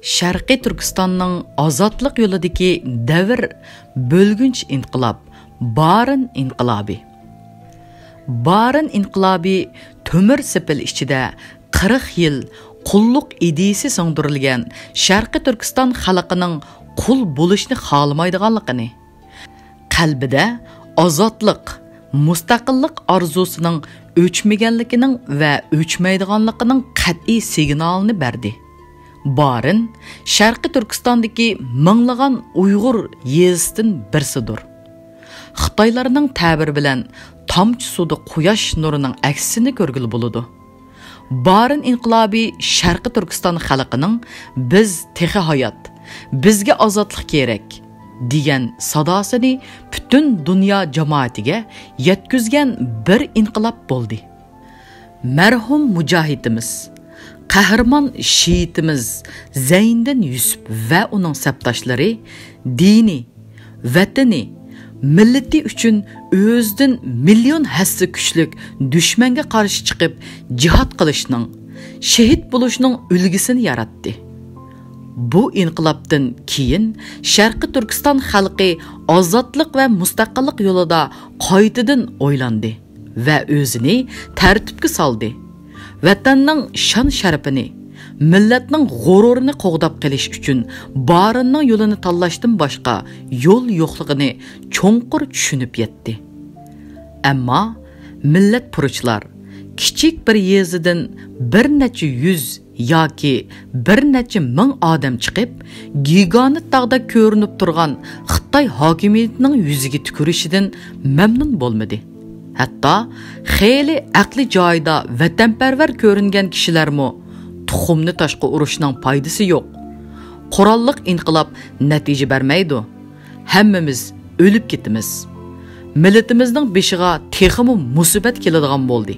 Sharqiy Turkistonning ozodlik yo'lidagi davr bo'lgunch inqilob, Baarin inqilobi. Baarin inqilobi to'mir sepil ichida 40 yil qulluq ideyasi singdirilgan Sharqiy Turkiston xalqining qul bo'lishni xohlamaydiganligini, qalbida ozodlik, mustaqillik orzusining o'chmaganligining va o'chmaydiganligining qat'iy signalini berdi. Baarin Sharqiy Turkistondagi minglagan Uyg'ur yezisidan birsidir. Xitoylarning ta'biri bilan tomchi suvda quyosh nurining aksini ko'rgili bo'ladi. Baarin inqilobi Sharqiy Turkiston xalqining biz texi hayot, bizga ozodlik kerak degan sadosini butun dunyo jamoatiga yetkazgan bir inqilob bo'ldi. Marhum mujohidimiz, qahramon shiitimiz Zayniddin Yusuf va uning sabdoshlari dini, vatani, millati uchun o'zidan million hassa kuchlik dushmanga qarshi chiqib jihad qilishning, shahid bo'lishning ulgisini yaratdi. Bu inqilobdan keyin Sharqiy Turkiston xalqi ozodlik va mustaqillik yo'lida qaytadan o'ylandi va o'zini tartibga soldi. Vatanning shon sharafini, millatning g'ururini qo'g'dab qilish uchun Baarinning yo'lini tanlashdan boshqa yo'l yo'qligini cho'nqur tushunib yetdi. Ammo millat puruchlar kichik bir yezidan bir necha yuz yoki bir necha ming odam chiqib, gigant tog'da ko'rinib turgan Xitoy hokimiyatining yuziga tukurishidan mamnun bo'lmadi. Hatto xeyli aqli joyida vatanparvar ko'ringan kishilarmo tuxumni tashqi urishning foydasi yo'q, qurolliq inqilob natija bermaydi, hammamiz o'lib ketamiz, millatimizning beshiga texmi musibat keladigan bo'ldi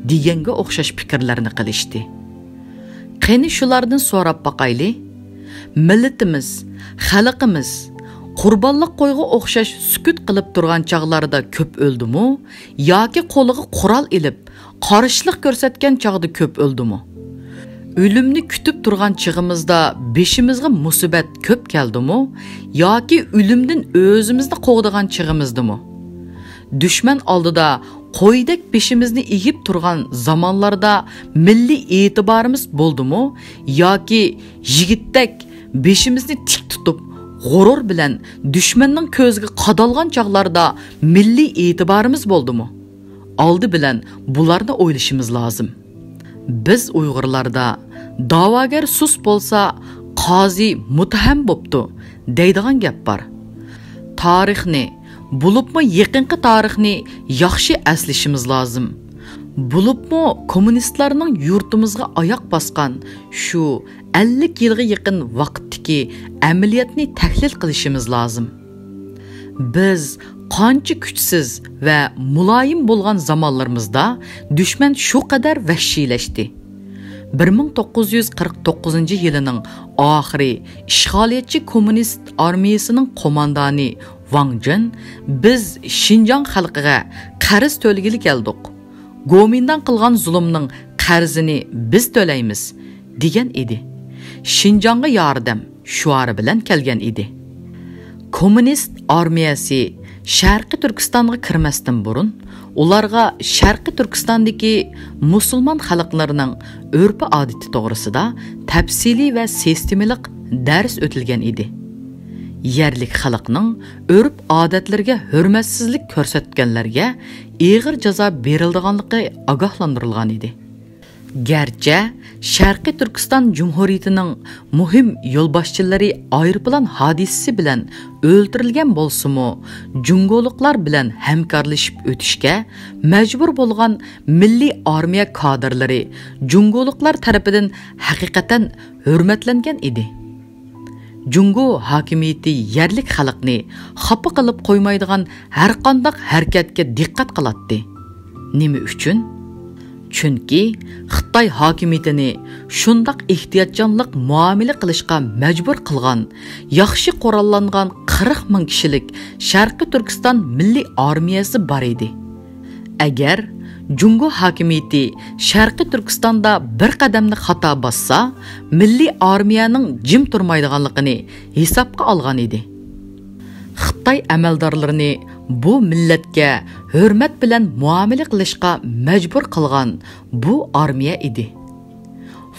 deganga o'xshash fikrlarni qilishdi. Qani shulardan so'rab boqayli, millatimiz, xalqimiz qurbonlik qo'yga o'xshash sukut qilib turgan chog'larida ko'p o'ldimi yoki qo'liga qurol ilib qarshilik ko'rsatgan chog'da ko'p o'ldimi? O'limni kutib turgan chig'imizda beshimizga musibat ko'p keldimi yoki o'limdan o'zimizni qo'g'digan chig'imizdimi? Dushman oldida qo'ydek beshimizni egib turgan zamonlarda milliy e'tiborimiz bo'ldimi yoki yigitdek beshimizni tik tutib g'urur bilan dushmanning ko'ziga qadalgan chog'larda milliy e'tiborimiz bo'ldimi? Oldi bilan bularni o'ylashimiz lozim. Biz Uyg'urlarda da'vogar sus bo'lsa, qozi muttaham bo'pti deydigan gap bor. Tarixni, bulubmi yaqinqi tarixni yaxshi aslashimiz lozim. Bulubmi kommunistlarning yurtimizga oyoq bosgan shu 50 yilga yaqin vaqtdagi amaliyotni tahlil qilishimiz lozim. Biz qancha kuchsiz va muloyim bo'lgan zamonlarimizda dushman shu qadar vahshiylashdi. 1949-yilining oxiri ishg'oliyatchi kommunist armiyasining qo'mondoni Wang Jin biz Xinjiang xalqiga qarz to'lagili keldik. Gomindan qilgan zulmning qarzini biz to'laymiz degan edi. Xinjiangga yordam shuari bilan kelgan edi. Kommunist armiyasi Sharqiy Turkistonga kirmasdan burun ularga Sharqiy Turkistondagi musulmon xalqlarining urf odati to'g'risida tafsiliy va sistemalik dars o'tilgan edi. Yerlik xalqning urf odatlariga hurmatsizlik ko'rsatganlarga og'ir jazo berildiganligi ogohlantirilgan edi. Gerçi Sharqiy Turkiston Cumhuriyetining muhim yo'lboshchilari aeroplan hodisasi bilan o'ldirilgan bo'lsa-mu, jungoliklar bilan hamkorlashib o'tishga majbur bo'lgan milliy armiya kadrlari jungoliklar tarafidan haqiqatan hurmatlangan edi. Jungo hokimiyati yerlik xalqni xafa qilib qo'ymaydigan har qanday harakatga diqqat qilatdi. Nima uchun? Chunki Xitoy hokimiyatini shundaq ehtiyotjonlik muomala qilishga majbur qilgan, yaxshi qurollangan 40 ming kishilik Sharqiy Turkiston milliy armiyasi bor edi. Agar Jungo hakimiyeti Sharqiy Turkistonda bir qadamni xato bassa, milliy armiyaning jim turmaydiganligini hisobga olgan edi. Xitoy amaldorlarini bu millatga hurmat bilan muomala qilishga majbur qilgan bu armiya edi.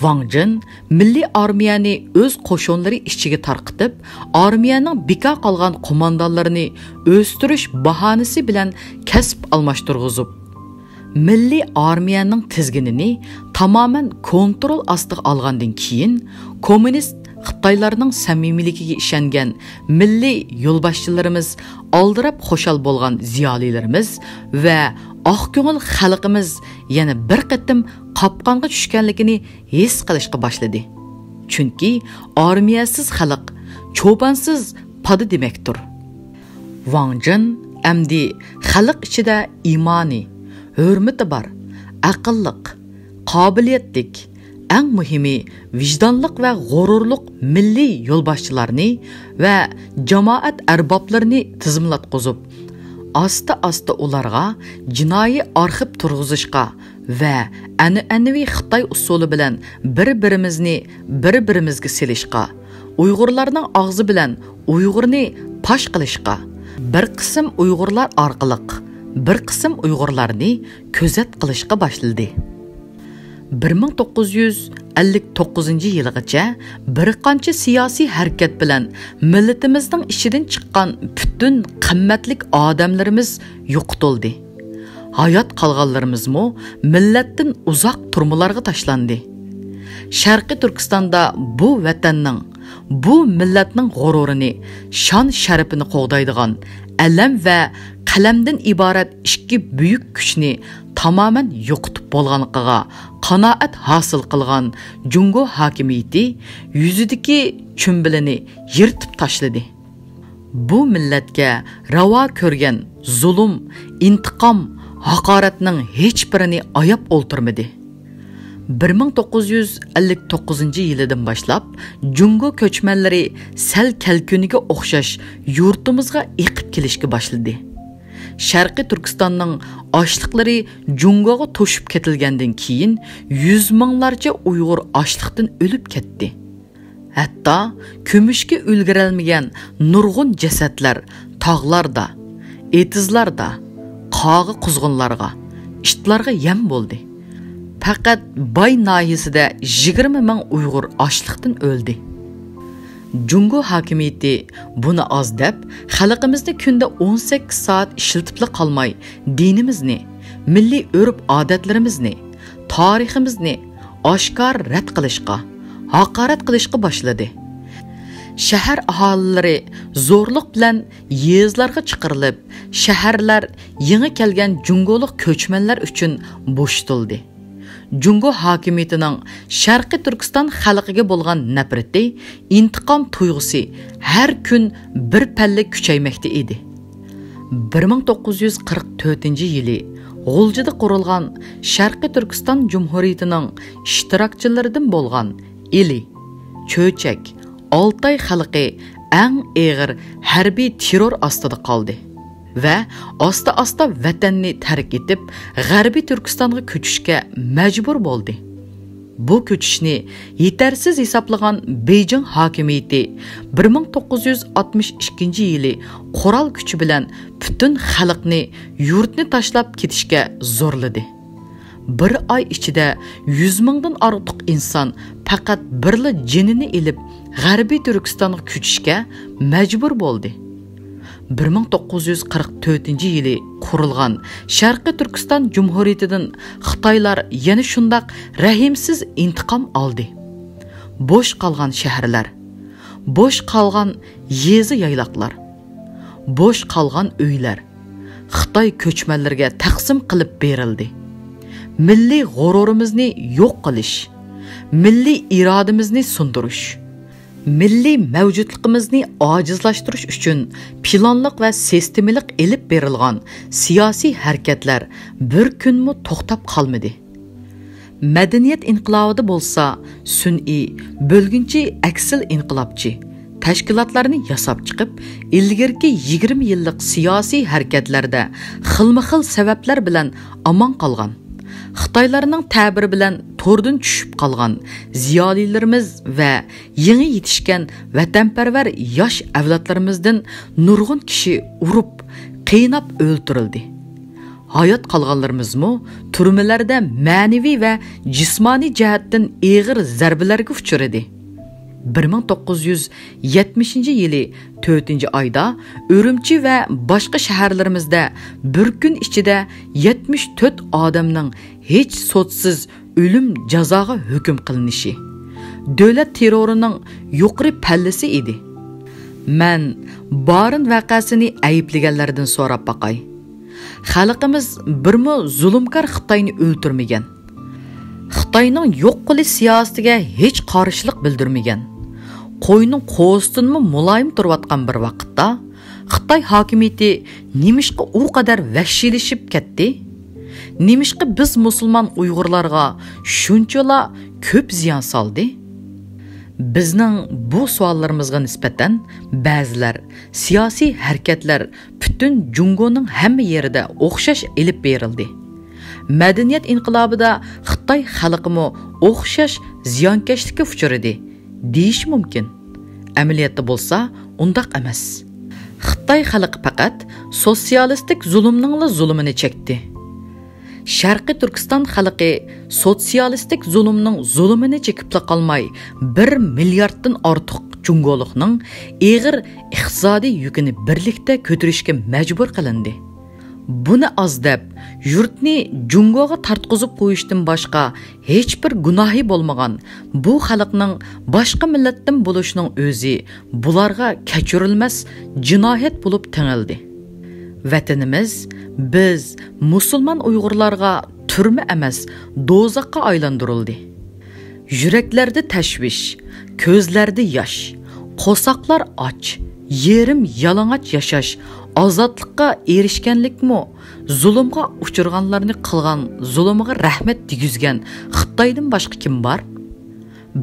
Wang Jin milliy armiyani o'z qo'shinlari ichiga tarqitib, armiyaning beka qolgan qo'mondonlarini o'stirish bahonasi bilan kasb almashtirg'izib, milliy armiyaning tizginini tamoman kontrol ostiga olgandan keyin kommunist Xitoylarning samimiyligiga ishongan milliy yo'lboshchilarimiz, oldirab xo'shal bo'lgan ziyolilarimiz va oq ko'ngil xalqimiz yana bir qatim qopqonga tushganligini his qilishga boshladi. Chunki armiyasiz xalq cho'ponsiz poda demakdir. Wang Jin amdi xalq ichida imoni, hurmati bor, aqlliq, qobiliyatlik, eng muhimi vijdonliq va g'ururliq milliy yo'lboshchilarni va jamoat arboblarini tizimlatqizib, asta-asta ularga jinoiy arxiv turg'izishga va an'anaviy Xitoy usuli bilan bir-birimizga selishga, Uyg'urlarning og'zi bilan Uyg'urni pash qilishga, bir qism Uyg'urlar orqali bir qism Uyg'urlarni ko'zat qilishga boshladi. 1959-yilgacha bir qancha siyosiy harakat bilan millatimizning ichidan chiqqan butun qimmatlik odamlarimiz yo'qotildi. Hayot qolganlarimizmi millatdan uzoq turmalarga tashlandi. Sharqiy Turkistonda bu vatanning, bu millatning g'ururini, shon sharafini qo'g'daydigan alam va qalamdan iborat ikki buyuk kuchni tamamen yo'qotib bo'lganligiga qanoat hosil qilgan Jungo hokimiyati yuzidagi chumbilini yirtib tashladi. Bu millatga ravo ko'rgan zulm, intiqom, haqoratning hech birini ayab o'ltirmadi. 1959-yildan boshlab Jungo ko'chmanlari sal kalkuniga o'xshash yurtimizga eqib kelishga boshladi. Sharqiy Turkistonning ochliqlari Jungoga to'shib ketilgandan keyin 100 minglarcha Uyg'ur ochliqdan o'lib ketdi. Hatto ko'mishga ulgurolmagan nurg'un jasadlar tog'larda, etizlarda, qog'i quzg'unlarga, itlarga yem bo'ldi. Faqat Bay nahiyasida 20 ming Uyg'ur ochliqdan o'ldi. Jungo hokimiyati buni oz deb, xalqimizni kunda 18 soat ishlatibla qolmay, dinimizni, milliy urf-odatlarimizni, tariximizni oshkor rad qilishga, haqorat qilishga boshladi. Shahar aholilari zo'rliq bilan yezlarga chiqarilib, shaharlar yangi kelgan jungolik ko'chmanlar uchun bo'shatildi. Jungo hokimiyatining Sharqiy Turkiston xalqiga bo'lgan nafrati, intiqom tuyg'usi har kun bir palla kuchaymoqda edi. 1944-yili G'uljida qurilgan Sharqiy Turkiston Jumhuriyatining ishtirokchilaridan bo'lgan Ili, Cho'chak, Oltay xalqi eng og'ir harbiy terror ostida qoldi va asta-asta vatanni tark etib, G'arbiy Turkistonga ko'chishga majbur bo'ldi. Bu ko'chishni yetarsiz hisoblagan Beyjing hokimiyati 1962-yili qoral kuchi bilan butun xalqni yurtni tashlab ketishga zo'rladi. Bir oy ichida 100 mingdan ortiq inson faqat birla jinini ilib G'arbiy Turkistonga ko'chishga majbur bo'ldi. 1944-yili qurilgan Sharqiy Turkiston Jumhuriyatidan Xitoylar yana shundaq rahimsiz intiqom oldi. Bo'sh qolgan shaharlar, bo'sh qolgan yezi yayloqlar, bo'sh qolgan uylar Xitoy ko'chmanlarga taqsim qilib berildi. Milliy g'ururimizni yo'q qilish, milliy irodamizni sundirish, milliy mavjudligimizni ojizlashtirish uchun planliq va sistemalik elib berilgan siyosiy harakatlar bir kunmi to'xtab qolmadi. Madaniyat inqilobida bo'lsa, sun'iy, bo'lgunchi aksil inqilobchi, tashkilotlarni yasab chiqib, ilgirki 20 yillik siyosiy harakatlarda xilma-xil sabablar bilan omon qolgan. Xitoylarning ta'biri bilan to'rdan tushib qolgan ziyolilarimiz va yangi yetishgan vatanparvar yosh avlodlarimizdan nurg'un kishi urib, qiynab o'ldirildi. Hayot qolganlarimizmi turmalarda ma'naviy va jismoniy jihatdan og'ir zarbalarga uchradi. 1970-yili 4-oyda Urumchi va boshqa shaharlarimizda bir kun ichida 74 odamning hech sotsiz o'lim jazoga hukm qilinishi davlat terrorining yuqori pallasi edi. Men Baarin vaqasini ayblaganlardan so'rab baqay. Xalqimiz birmi zulmkor Xitoyni o'ldirmagan. Xitoyning yo'q qilish siyosatiga hech qarshilik bildirmagan. Qo'yning qo'stinmi muloyim turayotgan bir vaqtda Xitoy hokimiyati nimishqa u qadar vahshiylashib ketdi? Nimishqa biz musulmon Uyg'urlarga shunchalar ko'p ziyon soldi? Bizning bu savollarimizga nisbatan ba'zilar siyosiy harakatlar butun Jungoning hamma yerida o'xshash elib berildi. Madaniyat inqilobida Xitoy xalqimi o'xshash ziyonkashlikka uchradi deyish mumkin. Amaliyotda bo'lsa, undaq emas. Xitoy xalqi faqat sotsialistik zulmini chekdi. Sharqiy Turkiston xalqi sotsialistik zulmini chekib qolmay 1 milliarddan ortiq Jungolikning og'ir iqtisodiy yukini birlikda ko'tarishga majbur qilindi. Buni az deb yurtni Jungoga tartqizib qo'yishdan boshqa hech bir gunohi bo'lmagan bu xalqning boshqa millatdan bo'lishining o'zi bularga kechirilmas jinoyat bo'lib tanildi. Vatanimiz biz musulmon Uyg'urlarga turma emas, do'zaxga aylantirildi. Yuraklarda tashvish, ko'zlarda yosh, qo'saqlar och, yerim yalang'och yashash, ozodlikqa erishganlikmi, zulmga uchirganlarni qilgan zulmiga rahmat degizgan Xitoydan boshqa kim bor?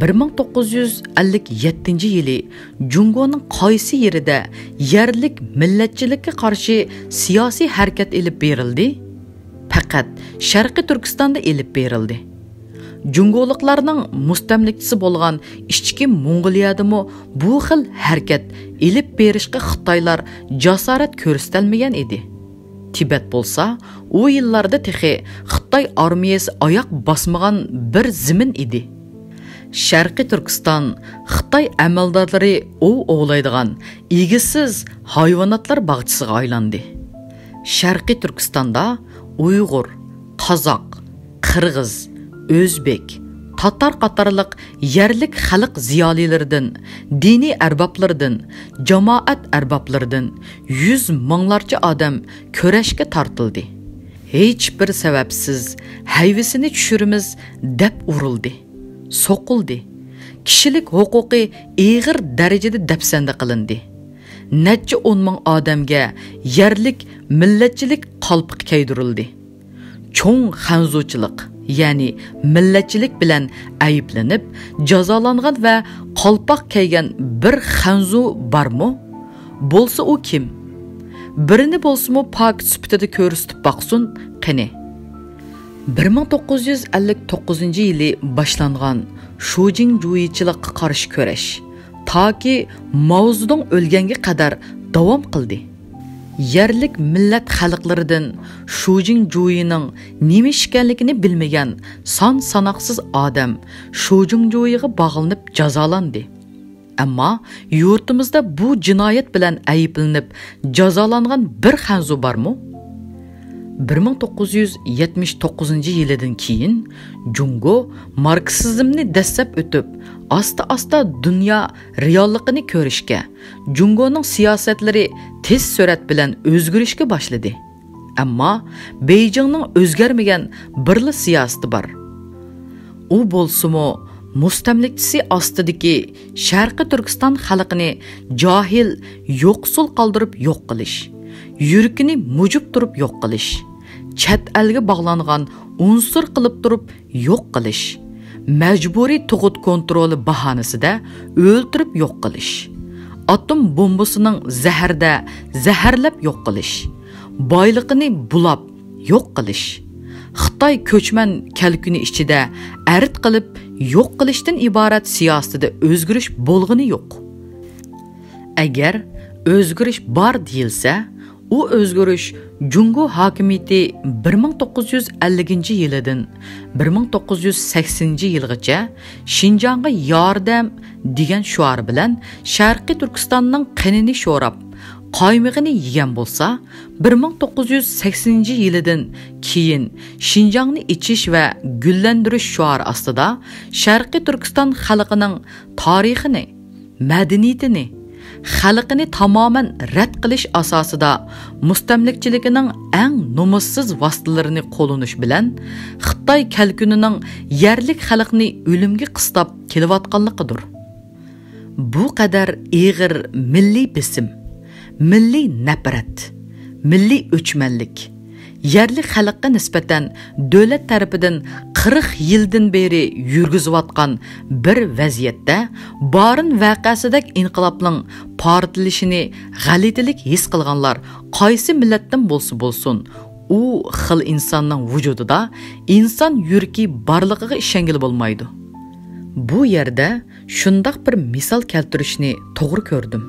1957-yili Jungoning qaysi yerida yerlik millatchilikka qarshi siyosiy harakat elib berildi? Faqat Sharqiy Turkistonda elib berildi. Jungoliklarning mustamlikchisi bo'lgan ichki Mong'oliyadami bu xil harakat elib berishga Xitoylar jasorat ko'rsatolmagan edi. Tibet bo'lsa, u yillarda texi Xitoy armiyasi oyoq bosmagan bir zimin edi. Sharqiy Turkiston Xitoy amaldorlari ovlaydigan egisiz hayvonotlar bog'chisiga aylandi. Sharqiy Turkistonda Uyg'ur, Qozoq, Qirg'iz, O'zbek, Tatar qatorliq yerlik xalq ziyolilaridan, diniy arboblardan, jamoat arboblaridan 100 minglarcha odam kurashga tortildi. Hech bir sababsiz hayvisini tushirimiz deb urildi. Soqildi. Kishilik huquqi og'ir darajada dafsanda qilindi. Necha 10 ming odamga yerlik millatchilik qalpiq kaydirildi. Cho'ng xanzuchilik, ya'ni millatchilik bilan ayblanib, jazolangan va qalpoq kaygan bir xanzu bormi? Bo'lsa u kim? Birini bo'lsa-mu pok sifatida ko'rsatib baqsin, qani. 1959-yili boshlangan Shujingjuyichilikqa qarshi kurash toki Mao Zedong o'lganga qadar davom qildi. Yerlik millat xalqlaridan Shujingjuyining nima ekanligini bilmagan son sanoqsiz odam Shujingjuyiga bog'lanib jazolandi. Ammo yurtimizda bu jinoyat bilan ayblanib jazolangan bir xanzu bormi? 1979-yildan keyin Jungo marksizmni dastlab o'tib, asta-asta dunyo realligini ko'rishga, Jungoning siyosatlari tez surat bilan o'zgarishga boshladi. Ammo Beijingning o'zgarmagan birli siyosati bor. U bo'lsa-mu mustamlikchisi ostidagi Sharqiy Turkiston xalqini johil, yo'qsul qoldirib yo'q qilish, yurkini mujib turib yo'q qilish, chet elga bog'langan unsur qilib turib yo'q qilish, majburiy tug'ut kontroli bahonasida o'ltirib yo'q qilish, atom bombasının zəhərdə zəhərləb yoq qilish, boyliqini bulab yoq qilish, Xitoy ko'chman kalkuni ichida arid qilib yo'q qilishdan iborat siyosatida o'zgarish bo'lg'ini yo'q. Agar o'zgarish bor deyilsa, u o'zgarish Jungo hokimiyati 1950-yildan 1980-yilgacha Xinjiangga yordam degan shuar bilan Sharqiy Turkistonning qinini sho'rab, qaymig'ini yegan bo'lsa, 1980-yildan keyin Xinjiangni ichish va gullantirish shuar ostida Sharqiy Turkiston xalqining tarixini, madaniyatini, xalqini tamoman rad qilish asosida mustamlikchiligining eng nomussiz vositalarini qo'llanish bilan Xitoy kalkunining yerlik xalqni o'limga qistab kelayotganligidir. Bu qadar ig'ir milliy bisim, milliy nafrat, milliy o'chmanlik, yerlik xalqqa nisbatan davlat tarafidan 40 yildan beri yurgizayotgan bir vaziyatda Baarin vaqasidagi inqilobning portlashini g'alatilik his qilganlar qaysi millatdan bo'lsa bo'lsin, u xil insonning vujudida inson yurki borligiga ishongili bo'lmaydi. Bu yerda shundoq bir misol keltirishni to'g'ri ko'rdim.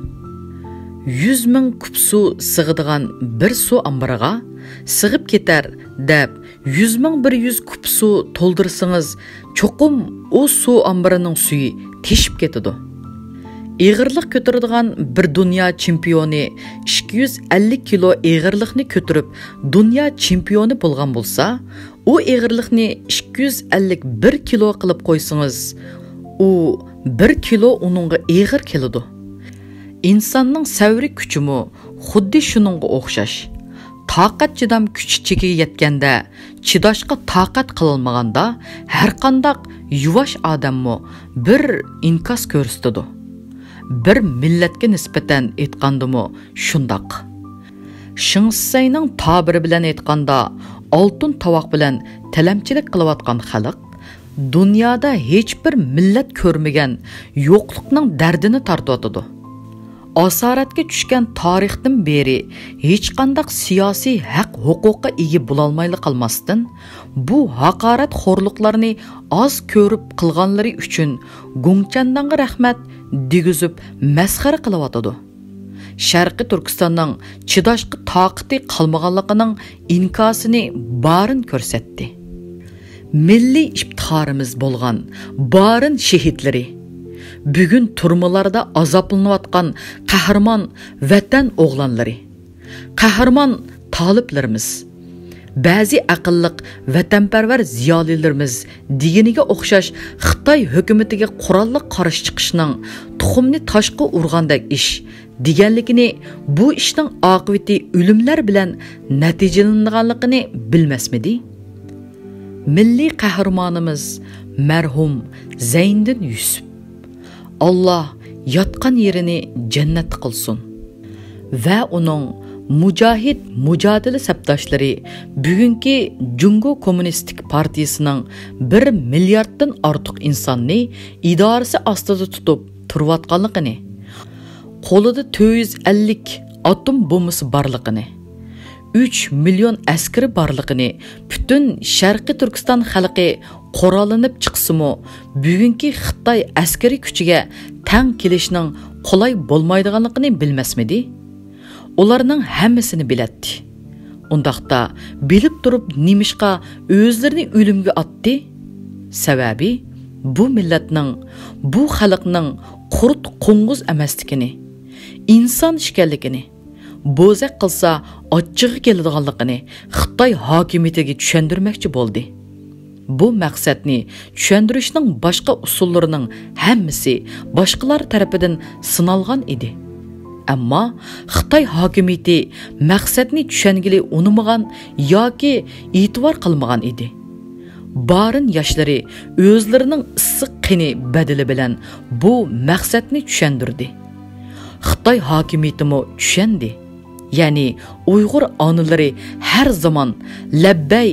100 ming kub suv sig'adigan bir suv omboriga sig'ib ketar deb 100,100 kub suv to'ldirsangiz, cho'qim o suv omborining suvi teshib ketadi. Ig'irlik ko'taradigan bir dunyo chempioni 250 kilo ig'irlikni ko'tarib dunyo chempioni bo'lgan bo'lsa, u ig'irlikni 251 kilo qilib qo'ysangiz, u 1 kilo uningga ig'ir keladi. İnsanның savri kuchimi xuddi shuningga o'xshash. Taqat chidam kuchi chekiga yetganda, chidashga taqat qilolmaganda, har qanday yuvosh odammi bir inkas ko'rsatadi. Bir millatga nisbatan aytgandimi shundoq. Shingsayning ta'biri bilan aytganda, oltin tovoq bilan talamchilik qilayotgan xalq dunyoda hech bir millat ko'rmagan yo'qlikning dardini tortayotdi. Asoratga tushgan tarixdan beri hech qanday siyosiy haq huquqqa ega bo'lolmayli qolmasdan, bu haqorat xo'rliqlarni oz ko'rib qilganlari uchun Gungchandanga rahmat degizib masxara qilyotdi. Sharqiy Turkistonning chidashga toqati qolmaganligining inkosini Baarin ko'rsatdi. Milliy iftixorimiz bo'lgan Baarin shahidlari bugun turmalarda azaplanayotgan qahramon vatan o'g'lonlari, qahramon taliblarimiz, ba'zi aqlliq vatanparvar ziyolilarimiz deginiga o'xshash Xitoy hukumatiga qurolli qarshi chiqishning tuxumni toshqa urgandek ish deganligini, bu ishning oqibati o'limlar bilan natijalanganligini bilmasmidi? Milliy qahramonimiz marhum Zayniddin Yusuf, Allah yatqan yerini jannat qilsin va uning mujohid mujodila sabdoshlari bugungi Jungo Kommunistik partiyasining 1 milliarddan ortiq insonni idorasi ostida tutib turayotganligini, qo'lida 450 atom bombasi borligini, 3 million askari borligini, butun Sharqiy Turkiston xalqi qoralanib chiqsimi, bugungi Xitoy askari kuchiga tang kelishning qolay bo'lmaydiganligini bilmasmidi? Ularning hammasini biladi. Undaqda bilib turib nimishqa o'zlarini o'limga atdi? Sababi bu millatning, bu xalqning qurt qo'ng'iz emasligini, inson ishkanligini, bo'zaq qilsa ochchig'i keladiganligini Xitoy hokimiyatiga tushundirmoqchi bo'ldi. Bu maqsadni tushuntirishning boshqa usullarining hammasi boshqalar tarafidan sinalgan edi. Ammo Xitoy hokimiyati maqsadni tushungili unamagan yoki e'tibor qilmagan edi. Baarin yoshlari o'zlarining issiq qini badali bilan bu maqsadni tushundirdi. Xitoy hokimiyatimi tushundi. Ya'ni Uyg'ur onalari har zaman labbay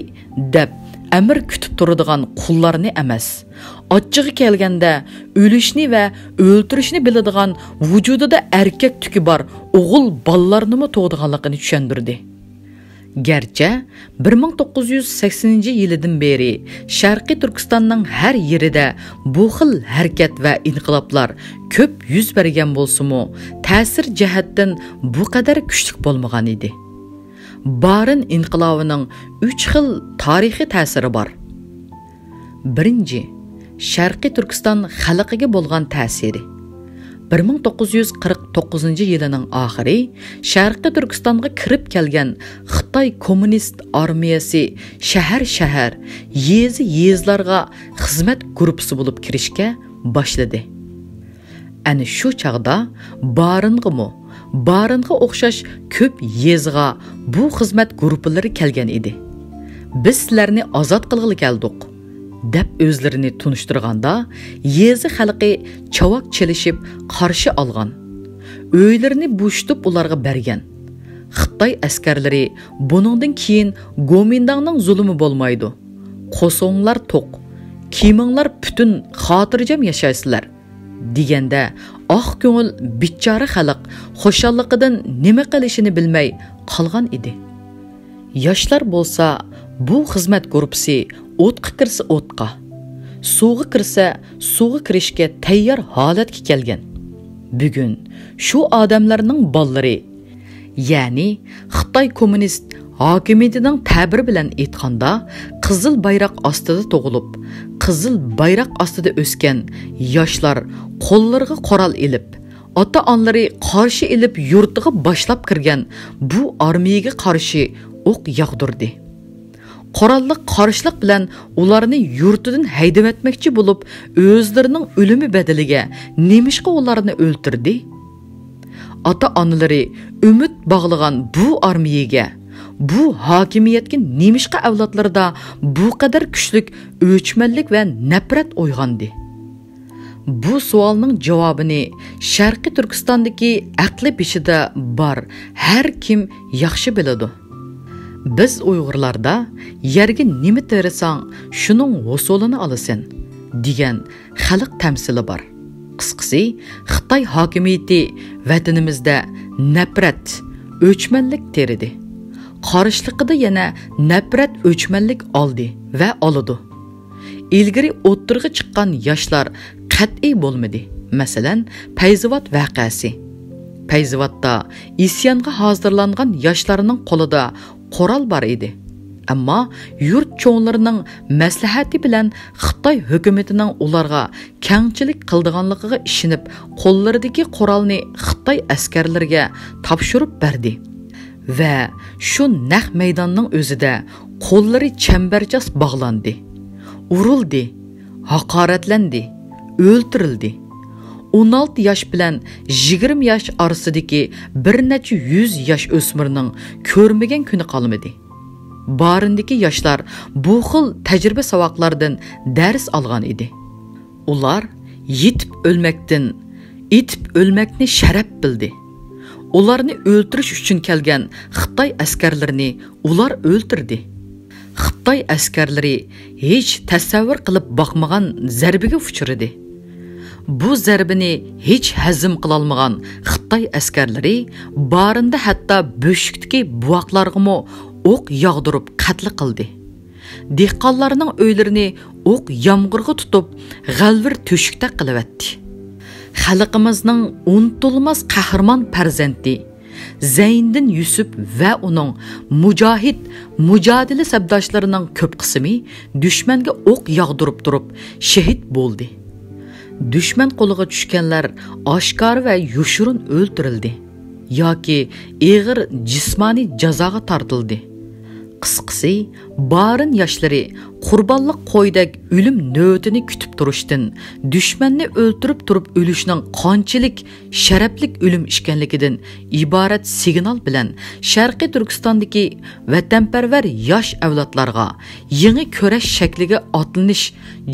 deb әмір күтіп тұрыдыған құлларны әмәс, атчығы келгенде өлішні вә өлтірішні білідіған вүжудыда әркек түкі бар оғыл балларны мы тоғдығанлықыны түшендірді. Gerçi 1980 yıldan beri Şarkı Türkistan'ның her yeride bu xil hareket ve inqilablar köp yüz bergen bolsumu, ta'sir jihatdan bu kadar küçlük bolmagan idi. Baarin inqilabının 3 xil tarihi ta'siri var. Birinci, Şarkı Türkistan xalqiga bolgan ta'siri. 1949 yılının ahiri Şarkı Türkistan'a kirip kelgen Xitay Komünist Armiyası şəhər, yezi-yezlarga xizmet grupsi bulup kirişke başladı. Ani şu çağda Baaringa oxşaş köp yezga bu xizmet grupları kelgen idi. Biz sizlarni azad qilg'ili keldik deb o'zlarini tunishtirganda yezi xalqi chavak chelishib qarshi olgan. Uylarini bo'shtib ularga bergan. Xitoy askarlari buningdan keyin Gomindangning zulmi bo'lmaydi. Qo'songlar to'q, kiyiminglar butun xotirjam yashaysizlar deganda oq ko'ngil bichora xalq xushalligidan nima qilishini bilmay qolgan edi. Yoshlar bo'lsa bu xizmat guruhi o'tqa kirsa o'tqa, suvga kirsa suvga kirishga tayyor holatga kelgan. Bugun shu odamlarning bollari, ya'ni Xitoy kommunist hokimiyatining ta'biri bilan aytganda, qizil bayroq ostida tug'ilib, qizil bayroq ostida o'sgan yoshlar qo'llariga qoral ilib, ota-onalari qarshi ilib yurtiga boshlab kirgan bu armiyaga qarshi o'q yog'dirdi. Qoralliq qarshilik bilan ularni yurtidan haydab etmoqchi bo'lib, o'zlarining o'limi badaliga nemishqa ularni o'ltirdi. Ota-onalari umid bog'lagan bu armiyaga, bu hokimiyatga nemishqa avlodlarda bu qadar kuchlik o'chmanlik va nafrat uyg'ondi. Bu savolning javobini Sharqi Turkistondagi aqli beshida bor har kim yaxshi biladi. Biz Uyg'urlarda yerga nima terisang, shuning hosolini olasan degan xalq tamsili bor. Qisqasi, Xitoy hokimiyati vatanimizda nafrat, o'chmanlik teridi. Qarishliqida yana nafrat, o'chmanlik oldi va oladi. Ilgari o'ttirg'i chiqqan yoshlar qat'iy bo'lmadi. Masalan, Payzivot vaqasi. Payzivotda isyonga hozirlangan yoshlarning qo'lida qoral bar edi. Ammo yurt cho'nlarining maslahati bilan Xitoy hukumatining ularga kengchilik qildiganligiga ishinib, qo'llaridagi qoralni Xitoy askarlariga topshirib berdi. Va shu naq maydonning o'zida qo'llari chambarchas bog'landi. Urildi, haqoratlandi, o'ltirildi. 16 yosh bilan 20 yosh orasidagi bir necha 100 yosh o'smirning ko'rmagan kuni qolmadi. Baarindagi yoshlar bu xil tajriba savoqlardan dars olgan edi. Ular yetib o'lmakdan, etib o'lmakni sharaf bildi. Ularni o'ltirish uchun kelgan Xitoy askarlarini ular o'ltirdi. Xitoy askarlari hech tasavvur qilib boqmagan zarbiga uchradi. Bu zarbini hech hazm qilolmagan Xitoy askarlari Baarinda hatto bo'shikdagi buvoqlarga o'q yog'dirib qatl qildi. Dehqonlarning uylarini o'q yomg'irga tutib, g'alvir to'shikda qilyapti. Xalqimizning unutilmas qahramon farzandi Zayniddin Yusuf va uning mujodila sabdoshlarining ko'p qismi dushmanga o'q yog'dirib turib shahid bo'ldi. Düşman qo'liga tushganlar oshkor va yoshirin o'ltirildi yoki og'ir jismoniy jazoga tortildi. Qisqasi, Baarin yoshlari qurbonlik qo'ydak o'lim navbatini kutib turishdan, dushmanni o'ltirib turib o'lishning qanchalik sharaflik o'lim ekanligidan iborat signal bilan Sharqiy Turkistondagi vatanparvar yosh avlodlarga yangi kurash shakliga otlanish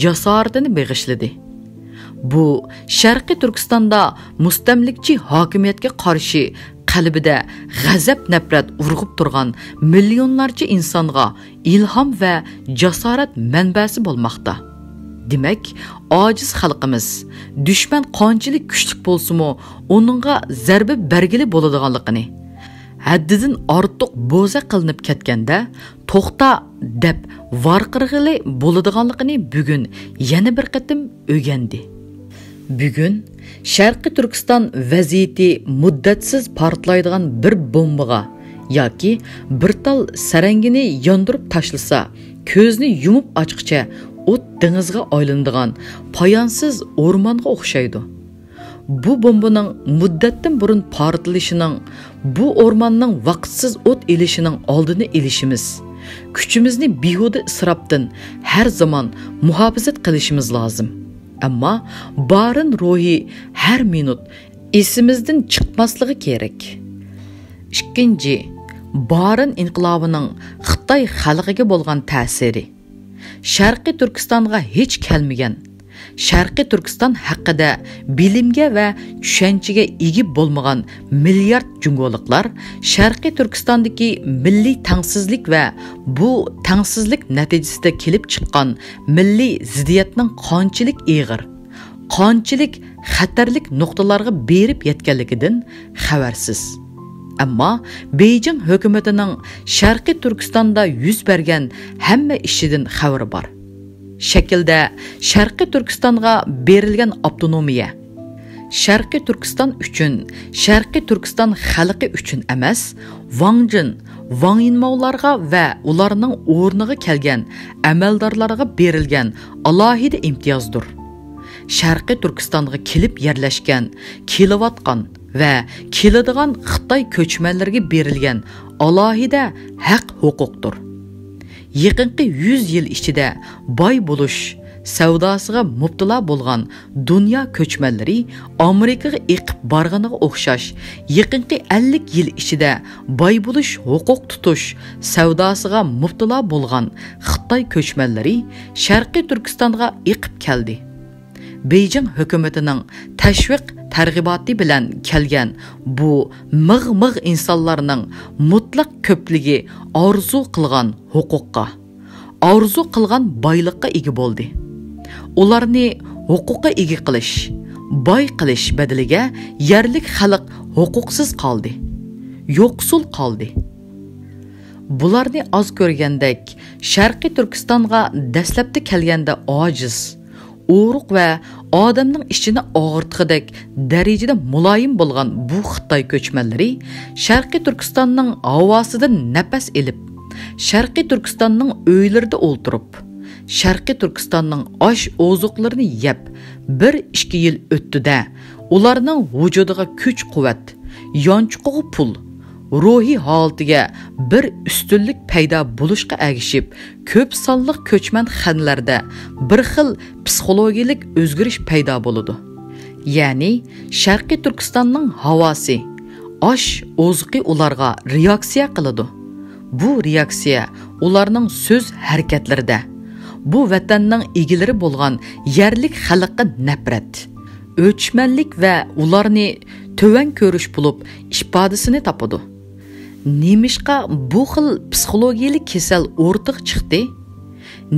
jasoratini bag'ishladi. Bu Sharqiy Turkistonda mustamlikchi hokimiyatga qarshi qalbida g'azab nafrat urg'ib turgan millionlarcha insonga ilhom va jasorat manbasi bo'lmoqda. Demak, ojiz xalqimiz dushman qanchalik kuchli bo'lsa-mu, uningga zarba bergili bo'ladiganligini, haddidan ortiq bo'za qilinib ketganda to'xta deb varqirg'ili bo'ladiganligini bugun yana bir qatim o'rgandi. Bugun Sharqiy Turkiston vaziyati muddatsiz portlaydigan bir bombaga yoki bir tal sarangini yondirib tashlasa, ko'zni yumib ochqicha o't dengizga aylanadigan poyonsiz o'rmonga o'xshaydi. Bu bombaning muddatdan burun portlashining, bu o'rmonning vaqtsiz o't elishining oldini olishimiz, kuchimizni behuda isrofdan har zamon muhofazat qilishimiz lozim. Ammo baarin ruhi har minut esimizdan chiqmasligi kerak. Ikkinchi, baarin inqilobining Xitoy xalqiga bo'lgan ta'siri. Sharqiy Turkistonga hech kelmagan, Sharqiy Turkiston haqida bilimga va tushunchaga ega bo'lmagan milliard jungoliklar Sharqiy Turkistondagi milliy tengsizlik va bu tengsizlik natijasida kelib chiqqan milliy ziddiyatning qanchalik og'ir, qanchalik xatarlik nuqtalarga berib yetganligidan xabarsiz. Ammo Beijing hukumatining Sharqiy Turkistonda yuz bergan hamma ishidan xabari bor. Şekilde Sharqiy Turkistonga berilgan avtonomiya Sharqiy Turkiston uchun, Sharqiy Turkiston xalqi uchun emas, Wangjin, Wangyinmovlarga va ularning o'rniga kelgan amaldorlarga berilgan alohida imtiyozdir. Sharqiy Turkistonga kelib yerlashgan, kelayotgan va keladigan Xitoy ko'chmanlarga berilgan alohida haq huquqdir. Yaqinqi 100 yil ichida boy bo'lish savdosiga mubtalo bo'lgan dunyo ko'chmanlari Amerikaga eqib borganiga o'xshash, yaqinqi 50 yil ichida boy bo'lish, huquq tutish savdosiga mubtalo bo'lgan Xitoy ko'chmanlari Sharqiy Turkistonga eqib keldi. Beijing hukumatining tashviq targ'iboti bilan kelgan bu mig' insonlarning mutlaq ko'pligi orzu qilgan huquqqa, orzu qilgan boylikqa ega bo'ldi. Ularni huquqqa ega qilish, boy qilish badaliga yerlik xalq huquqsiz qoldi, yo'qsul qoldi. Bularni oz ko'rgandek, Sharqiy Turkistonga dastlabda kelganda ojiz, o'ruq va odamning ishini og'irtgidek darajada muloyim bo'lgan bu Xitoy ko'chmanlari Sharqiy Turkistonning havosidan nafas elib, Sharqiy Turkistonning uylarida o'ltirib, Sharqiy Turkistonning osh ozuqlarini yeb, 1-2 yil o'tdi-da, ularning vujudiga kuch-quvvat, yonchuqi pul, ruhiy holatiga bir ustunlik paydo bo'lishga ergishib, ko'p sonli ko'chman xonlarda bir xil psixologik o'zgarish paydo bo'ladi. Ya'ni Sharqiy Turkistonning havosi, osh ozuqi ularga reaksiya qiladi. Bu reaksiya ularning so'z harakatlarida, bu vatanning egilari bo'lgan yerlik xalqqa nafrat, o'chmanlik va ularni to'van ko'rish bo'lib ifodasini topadi. Nemishqa bu xil psixologiyalik kasal o'rtiq chiqdi?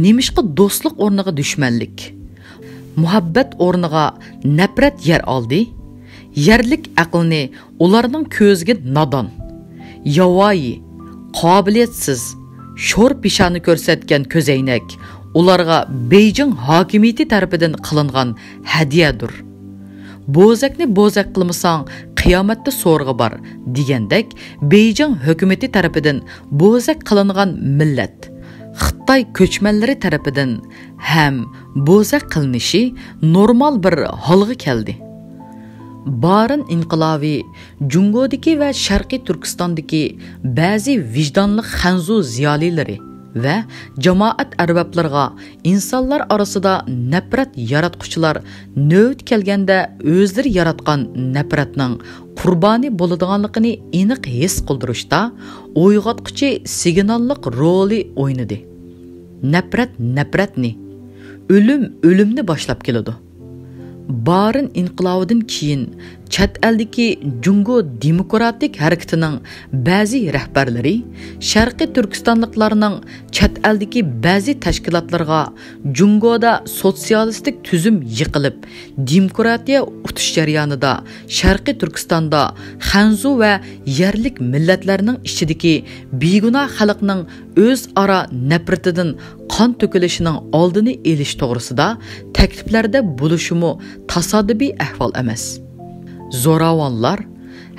Nemishqa do'stlik o'rniga dushmanlik, muhabbat o'rniga nafrat yer oldi? Yerlik aqlni ularning ko'ziga nodon, yavoyi, qobiliyatsiz, sho'r peshani ko'rsatgan ko'zaynak ularga Beijing hokimiyati tarafidan qilingan hadiyadir. Bo'zakni bo'zak qilmasang qiyomatda so'rg'i bor degandek, Beijing hukumati tarafidan bo'zak qilingan millat Xitoy ko'chmanlari tarafidan ham bo'zak qilinishi normal bir holga keldi. Baarin inqilobi Jungodagi va Sharqiy Turkistondagi ba'zi vijdonli xanzu ziyolilari va jamoat arboblarga insonlar orasida nafrat yaratquchilar navbat kelganda o'zlari yaratgan nafratning qurboni bo'ladiganligini aniq his qildirishda uyg'otquchi signallik roli o'ynadi. Nafrat nafratni, o'lim o'limni boshlab keladi. Baarin inqilobidan keyin chet eldagi Jungo demokratik harakatining ba'zi rahbarlari Sharqiy Turkistonliklarning chet eldagi ba'zi tashkilotlarga Jungoda sotsialistik tuzum yiqilib, demokratiya o'tish jarayonida Sharqiy Turkistonda Xanzu va yerlik millatlarning ichidagi begunoh xalqning o'zaro nafratidan qon to'kilishining oldini olish to'g'risida takliflarda bo'lishimi tasodifiy ahvol emas. Zo'ravonlar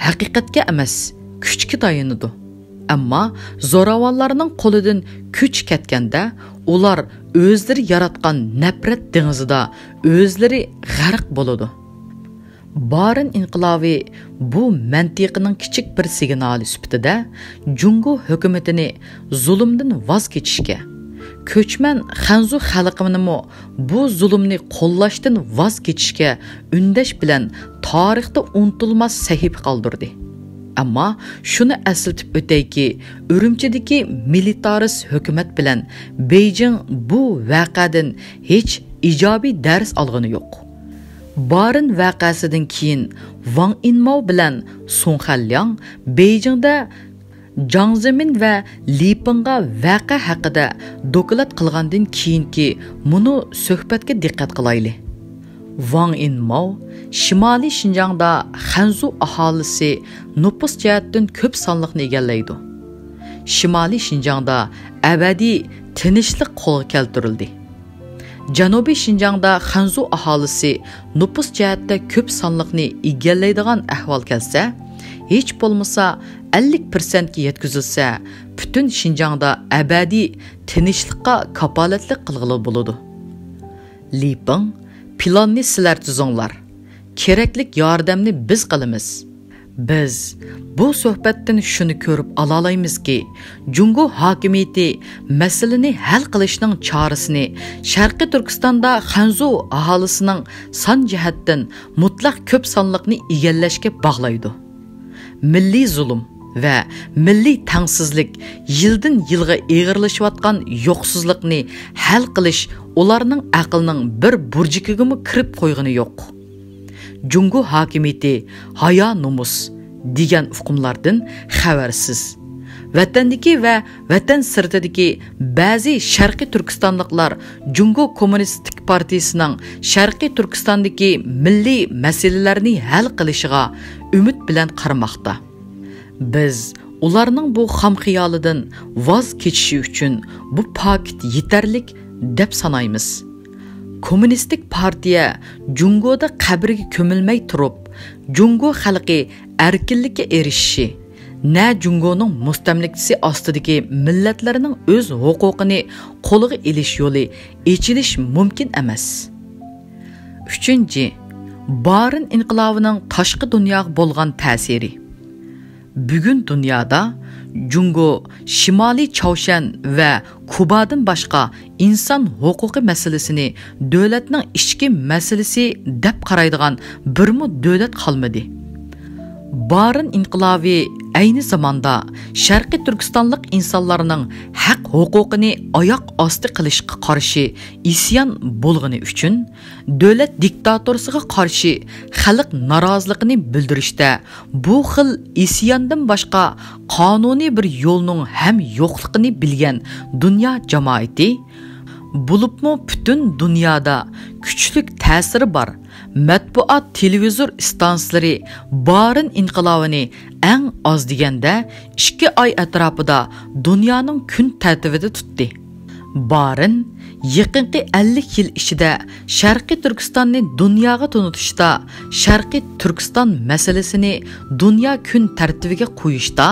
haqiqatga emas, kuchga tayanadi. Ammo zo'ravonlarning qo'lidan kuch ketganda, ular o'zlari yaratgan nafrat dengizida o'zlari g'arq bo'ladi. Baarin inqilobi bu mantiqining kichik bir signali sifatida Jungo hukumatini zulmdan voz kechishga, ko'chman Xanzu xalqini bu zulmni qo'llashdan voz kechishga undash bilan tarixda unutilmas sahifa qoldirdi. Ammo shuni eslatib o'tayki, Urumchidagi militarist hukumat bilan Beijing bu voqeadan hech ijobiy dars olgani yo'q. Baarin voqeasidan keyin Wang Yinmao bilan Song Hanliang Beijingda Jiang Zemin va Li Pengga voqea haqida doklad qilgandan keyinki buni suhbatga diqqat qilaylik. Wang Yinmao Shimoliy Xinjiangda Xanzu aholisi nüfus jihatdan ko'p sonliqni egallaydi. Shimoliy Xinjiangda abadiy tinchlik qo'lga keltirildi. Janubiy Xinjiangda Xanzu aholisi nüfus jihatda ko'p sonliqni egallaydigan ahvol kelsa, hech bo'lmasa 50% ga yetkazilsa, butun Xinjiangda abadiy tinchlikqa kapolatlik qilg'ili bo'ladi. Li Peng, planni sizlar tuzinglar. Keraklik yordamni biz qilamiz. Biz bu suhbatdan shuni ko'rib olaolaymizki, Jungo hokimiyati masalani hal qilishning chorasini Sharqiy Turkistonda Xanzu aholisining son jihatdan mutlaq ko'p sonliqni egallashga bog'laydi. Milliy zulm va milliy tengsizlik yildan yilga eg'irlashayotgan yo'qsizlikni hal qilish ularning aqlining bir burjikiga kirib qo'ygani yo'q. Jungo hokimiyati hayo nomus degan hukmlardan xabarsiz. Vatandagi va vatan sirtidagi ba'zi Sharqiy Turkistonliklar Jungo Kommunistik partiyasining Sharqiy Turkistondagi milliy masalalarni hal qilishiga umid bilan qaramoqda. Biz ularning bu xam xiyolidan voz kechishi uchun bu paket yetarlik deb sanaymiz. Kommunistik partiya Jungoda qabrga ko'milmay turib, Jungo xalqi erkinlikka erishishi, na Jungoning mustamlikasi ostidagi millatlarning o'z huquqini qo'lga olish yo'li echilish mumkin emas. 3. Baarin inqilobining tashqi dunyoga bo'lgan ta'siri. Bugun dunyoda Jungo, Shimoliy Chavshan va Kubadan boshqa inson huquqi masalasini davlatning ichki masalasi deb qaraydigan birmi davlat qolmadi. Baarin inqilobi ayni zamonda Sharqiy Turkistonlik insonlarning haq huquqini oyoq osti qilishga qarshi isyon bo'lgani uchun davlat diktatorisiga qarshi xalq noroziligini bildirishda bu xil isyondan boshqa qonuniy bir yo'lning ham yo'qligini bilgan dunyo jamoati, bulubmu butun dunyoda kuchlik ta'siri bor matbuot televizor stansiyaları Baarin inqilobini eng oz deganda 2 oy atrofida dunyoning kun tartibida tutdi. Baarin yaqinqi 50 yil ichida Sharqiy Turkistonni dunyoga tunutishda, Sharqiy Turkiston masalasini dunyo kun tartibiga qo'yishda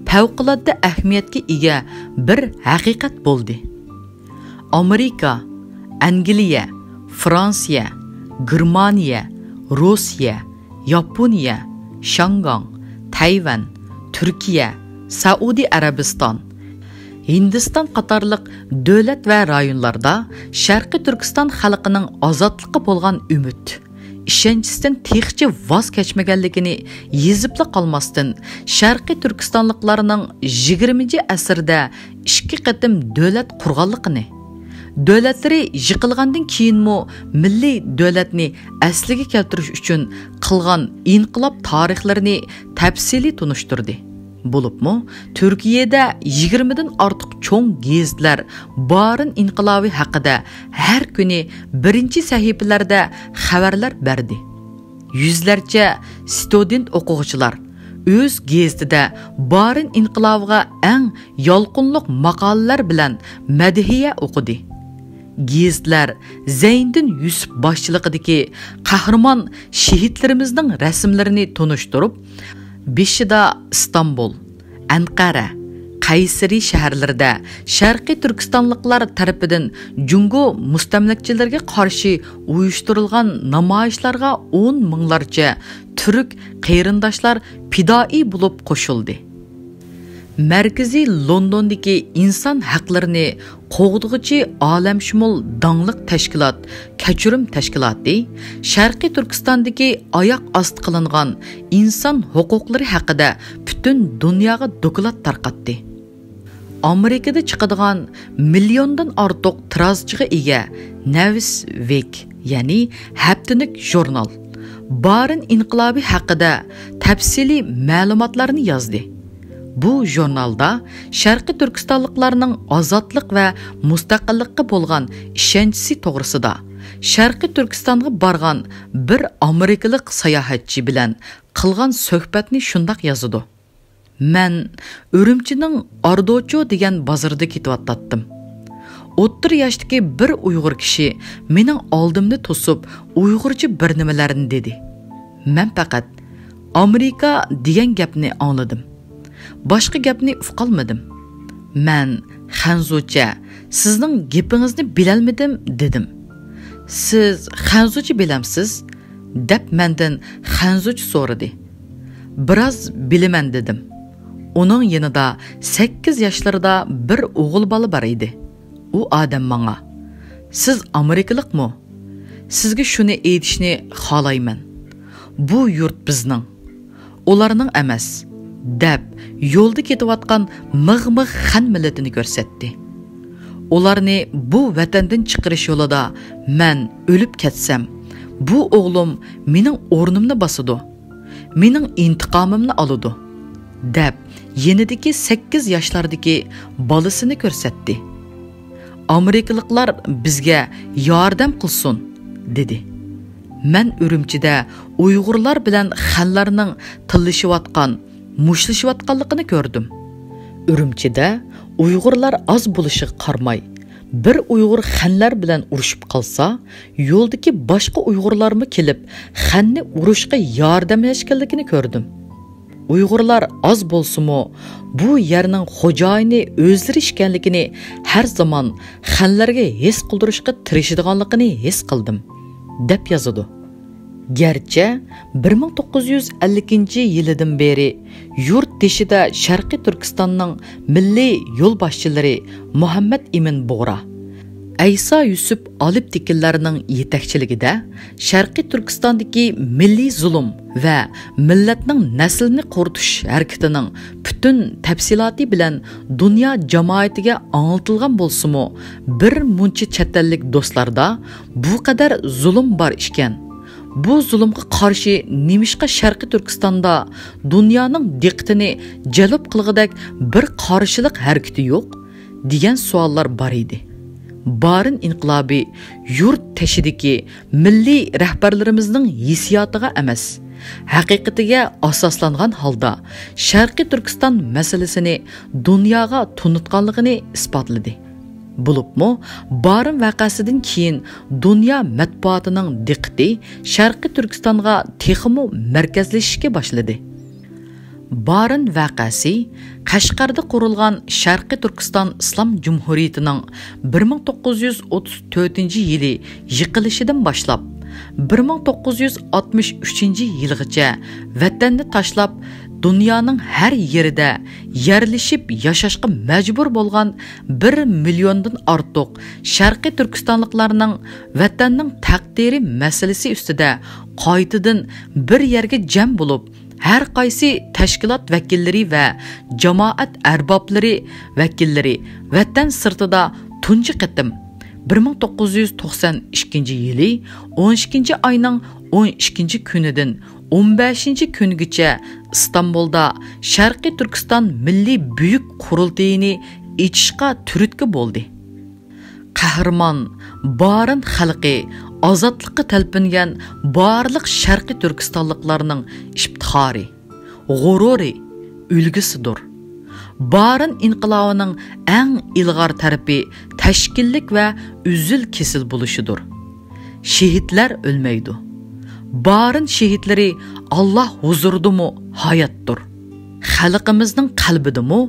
favqulodda ahamiyatga ega bir haqiqat bo'ldi. Amerika, Angliya, Fransiya, Germaniya, Rossiya, Yaponiya, Shangang, Tayvan, Turkiya, Saudiya Arabiston, Hindiston qatorliq davlat va rayonlarda Sharqiy Turkiston xalqining ozodlikka bo'lgan umid, ishonchisidan texchi voz kechmaganligini yezibli qolmasdan Sharqiy Turkistonliklarning 20-asrda 2 qatim davlat qurganligini, Davlatları yıqilgandan keyinmi milliy davlatni asliga keltirish uchun qilgan inqilob tarixlarini tafsili tunishtirdi. Bo'libmi, Turkiyada 20 dan ortiq cho'ng gazetlar Baarin inqilobi haqida har kuni birinchi sahifalarda xabarlar berdi. Yüzlerce student o'quvchilar o'z gazetida Baarin inqilobiga eng yolqinliq maqolalar bilan madhiya o'qidi. Gazetlar Zeyndin Yusuf boshchiligidagi qahramon shahidlarimizning rasmlarini tunishtirib, beshida İstanbul, Anqara, Qaysari shaharlarida Sharqiy Turkistonliklar tarafidan Jungo mustamlakchilarga qarshi uyushtirilgan namoyishlarga 10 minglarcha turk qarindoshlar fidoi bo'lib qo'shildi. Markaziy Londondagi inson haqlarini qo'g'dug'ichi olamshumul dangliq tashkilot Kechirim tashkiloti Sharqiy Turkistondagi oyoq osti qilingan inson huquqlari haqida butun dunyoga doklad tarqatdi. Amerikada chiqadigan milliondan ortiq tirajga ega Newsweek, ya'ni haftalik jurnal Baarin inqilobi haqida tafsiliy ma'lumotlarni yozdi. Bu jurnalda Sharqiy Turkistonliklarning ozodlik va mustaqillikka bo'lgan ishonchi to'g'risida Sharqiy Turkistonga borgan bir amerikalik sayohatchi bilan qilgan suhbatni shundoq yozadi. Men Urumchining Ardocho degan bozorda ketayotdim. O'ttir yoshdagi bir Uyg'ur kishi mening oldimni to'sib, Uyg'urcha bir nimalarni dedi. Men faqat Amerika degan gapni angladim. Boshqa gapni uqolmadim. Men Xanzucha, sizning gapingizni bilolmadim dedim. Siz Xanzucha bilamsiz? Deb mendan Xanzucha so'radi. Biroz bilaman dedim. Onun yanında 8 yaşlarında bir oğul balı var idi. O adam bana, siz Amerikalık mı? Sizge şunu eytişini xalayman. Bu yurt bizning, onlarning emas, deb yo'lda ketayotgan mıg-mıg xan millatini ko'rsatdi. Ularni bu vatandan chiqarish yo'lida men o'lib ketsam, bu o'g'lim mening o'rnimni bosadi, mening intiqomimni oladi, deb yenidagi 8 yoshlardagi bolasini ko'rsatdi. Amerikaliklar bizga yordam qilsin, dedi. Men Urumchida Uyg'urlar bilan xanlarning tillashayotgan, mushtlashayotganligini ko'rdim. Urumchida Uyg'urlar az bo'lishiga qaramay, bir Uyg'ur xanlar bilan urushib qolsa, yo'ldagi boshqa Uyg'urlarmi kelib, xanni urushga yordamlashganligini ko'rdim. Uyg'urlar az bo'lsa-mu, bu yerning xo'jayini o'zlari ekanligini har zaman xanlarga his qildirishga tirishadiganligini his qildim, deb yozadi. Gerçi 1950-yildan beri yurt deshida Sharqiy Turkistonning milliy yo'l boshchilari Muhammad Emin Bug'ra, Aysa Yusuf olib tikillarining yetakchiligida Sharqiy Turkistondagi milliy zulm va millatning naslini quritish harakatining butun tafsiloti bilan dunyo jamoatiga anglitilgan bo'lsa-mu, bir muncha chet ellik do'stlarda bu qadar zulm bor ekan. Bu zulmga qarshi nimishqa Sharqiy Turkistonda dunyoning diqqatini jalb qilg'idek bir qarshilik harakati yo'q degan savollar bor edi. Baarin inqilobi yurt tashidagi milliy rahbarlarimizning hissiyotiga emas, haqiqatiga asoslangan holda Sharqiy Turkiston masalasini dunyoga tunutganligini isbotladi. Bo'libmi, Baarin vaqasidan keyin dunyo matbuotining diqqati Sharqiy Turkistonga texmo markazlashishga boshladi. Baarin vaqasi Qashqarda qurilgan Sharqiy Turkiston Islom Jumhuriyatining 1934-yili yiqilishidan boshlab 1963-yilgacha vatanni tashlab dunyoning har yerida yerlashib yashashga majbur bo'lgan 1 milliondan ortiq Sharqiy Turkistonliklarning vatanning taqdiri masalasi ustida qaytadan bir yerga jam bo'lib, har qaysi tashkilot vakillari va jamoat arboblari vakillari vatan sirtida tunji qatim 1992 yili 12 ayning 12 kunidan 15 kungacha İstanbulda Sharqiy Turkiston Milliy Buyuk Qurultayini ichishga turtki bo'ldi. Qahramon Baarin xalqi ozodlikqa talpingan barliq Sharqiy Turkistonliklarning iftixori, g'ururi, ulgisidir. Baarin inqilobining eng ilg'or tarafi tashkillik va uzil kesil bo'lishidir. Shehidlar o'lmaydi. Baarin shehidlari Allah huzuridamu hayotdir. Xalqimizning qalbidami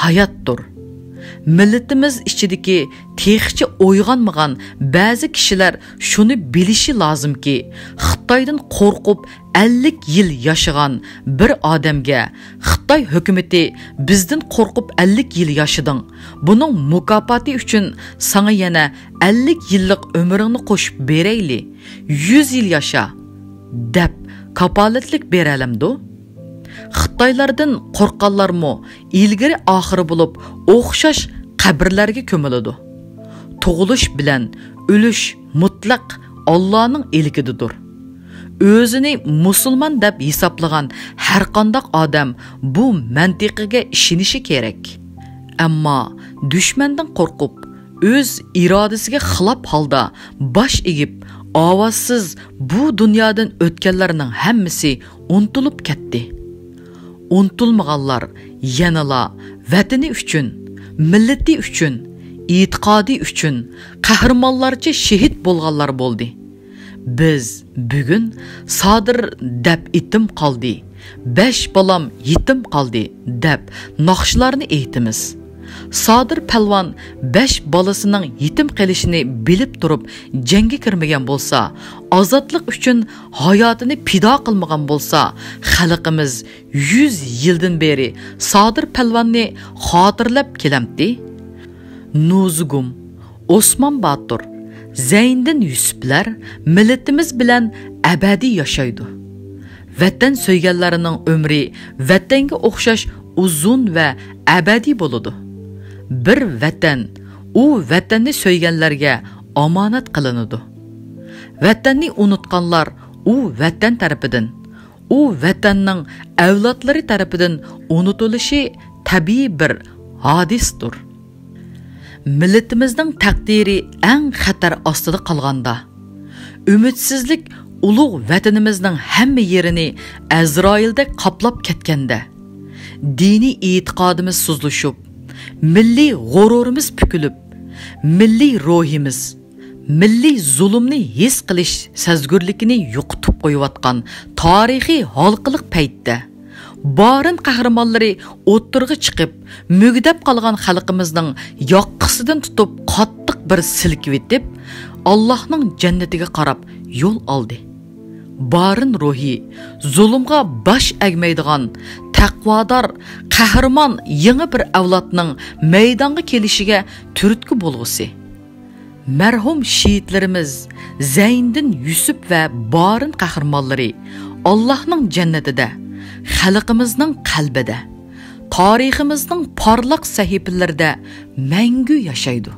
hayotdir. Millatimiz ichidagi texchi o'yg'onmagan ba'zi kishilar shuni bilishi lozimki, Xitoydan qo'rqib 50 yil yashagan bir odamga Xitoy hukumatı bizdan qo'rqib 50 yil yashading. Buning mukofoti uchun sana yana 50 yillik umringni qo'shib berayli. 100 yil yasha deb kapolatlik beralamdi. Xitoylardan qo'rqqanlarmi ilgari oxiri bo'lib o'xshash qabrlarga ko'miladi. Tug'ilish bilan o'lish mutlaq Allohning ilkididir. O'zini musulmon deb hisoblagan har qanday odam bu mantiqiga ishonishi kerak. Ammo dushmandan qo'rqib, o'z irodasiga xilof holda bosh egib, ovozsiz bu dunyodan o'tganlarning hammasi unutilib ketdi. Unutilmaganlar yanala vatani uchun, millati uchun, e'tiqodi uchun qahramonlarcha shahid bo'lganlar bo'ldi. Biz bugun sodir deb itim qoldi, 5 balam yetim qoldi deb naqshlarni aytimiz. Sodir palvon 5 balasining yetim qilishini bilib turib jangga kirmagan bo'lsa, ozodlik uchun hayotini fido qilmagan bo'lsa, xalqimiz 100 yildan beri Sodir palvonni xotirlab kelamdi. Nuzugum, Osman Batur, Zeyndin Yusuflar millatimiz bilan abadiy yashaydi. Vatan so'yganlarining umri vatanga o'xshash uzun va abadiy bo'ladi. Bir vatan, u vatanni so'yganlarga omonat qilinadi. Vatanni unutganlar u vatan tarafidan, u vatanning avlodlari tarafidan unutilishi tabiiy bir hodisdir. Millatimizning taqdiri eng xatar ostida qolganda, umidsizlik ulug' vatanimizning hamma yerini Azroilda qoplab ketganda, diniy e'tiqodimiz suzlashib, milliy g'ururimiz pukilib, milliy ruhimiz, milliy zulmni his qilish sezgurligini yo'qotib qo'yayotgan tarixiy halqiliq paytda Baarin qahramonlari o'ttirg'i chiqib, mugdab qolgan xalqimizning yoqqisidan tutib qattiq bir silkib etib, Allohning jannatiga qarab yo'l oldi. Baarin ruhi zulmga bosh egmaydigan taqvodor qahramon yangi bir avlodning maydonga kelishiga turtki bo'lg'usi. Marhum shehidlarimiz Zeyndin Yusuf va Baarin qahramonlari Allohning jannatida, xalqimizning qalbida, tariximizning parlaq sahifalarida mangu yashaydi.